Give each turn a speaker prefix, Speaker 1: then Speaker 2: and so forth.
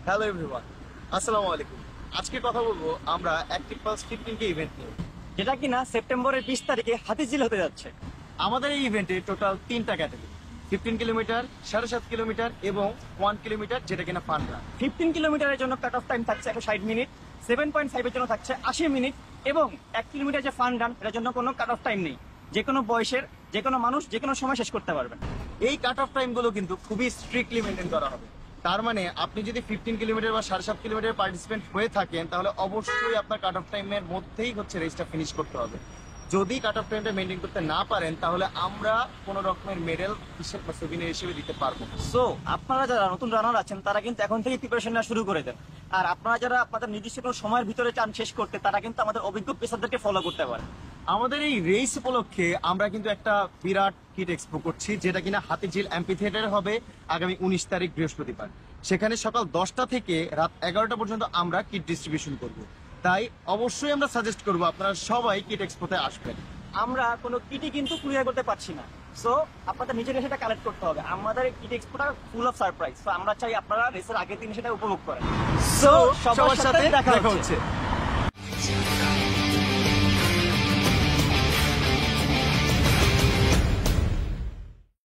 Speaker 1: Hello everyone, আসসালামু আলাইকুম। আজকে কথা বলবো আমরা অ্যাক্টিভ পালস 15K ইভেন্ট নিয়ে,
Speaker 2: যেটা কিনা সেপ্টেম্বরের 20 তারিখে হাতিঝিল হতে যাচ্ছে।
Speaker 1: আমাদের এই ইভেন্টে টোটাল 3টা ক্যাটাগরি: 15 কিলোমিটার, 7.5 কিলোমিটার এবং 1 কিলোমিটার, যেটা কিনা ফান রান।
Speaker 2: 15 কিলোমিটারের জন্য কাট অফ টাইম থাকছে 160 মিনিট, 7.5 এর জন্য থাকছে 80 মিনিট এবং 1 কিলোমিটার যে ফান রান এটার জন্য কোনো কাট অফ টাইম নেই। যে কোনো বয়সের যে কোনো মানুষ যে কোনো সময় শেষ করতে পারবেন।
Speaker 1: এই কাট অফ টাইম গুলো কিন্তু খুবই স্ট্রিক্টলি মেনটেন করা হবে। তার মানে আপনি যদি 15 কিলোমিটার বা 7.5 কিলোমিটার পার্টিসিপেন্ট হয়ে থাকেন, তাহলে অবশ্যই আপনার কাট অফ টাইমের মধ্যেই রেসটা ফিনিশ করতে হবে। যদি কাট অফ টাইমটা মেনটেন করতে না পারেন, তাহলে আমরা কোনো রকমের মেডেল হিসেবে বা সুবিনার হিসেবে দিতে পারবো না।
Speaker 2: সো আপনারা যারা নতুন রানার আছেন তারা কিন্তু এখন থেকে প্রিপারেশন নেওয়া শুরু করে দেন। আর আপনারা যারা আপনাদের নির্দিষ্ট কোনো সময়ের ভিতরে চান শেষ করতে, তারা কিন্তু আমাদের অভিজ্ঞ পেসারদেরকে ফলো করতে পারেন।
Speaker 1: আমাদের এই রেস উপলক্ষে আমরা কিন্তু একটা বিরাট কিট এক্সপো করছি, যেটা কিনা হাতিঝিল অ্যাম্পি থিয়েটারে হবে আগামী 19 তারিখ বৃহস্পতিবার। সেখানে সকাল 10টা থেকে রাত 11টা পর্যন্ত আমরা কিট ডিস্ট্রিবিউশন করব। তাই অবশ্যই আমরা সাজেস্ট করবো আপনারা সবাই কিট এক্সপোতে আসবেন।
Speaker 2: আমরা কোনো কিটই কিন্তু কুরিয়ার করতে পারছি না, সো আপনাদের নিজেদের সেটা কালেক্ট করতে হবে। আমাদের কিট এক্সপোটা ফুল অফ সারপ্রাইজ, সো আমরা চাই আপনারা রেসের আগের দিন সেটা উপভোগ করেন।
Speaker 1: সো
Speaker 2: সবার সাথে দেখা হচ্ছে।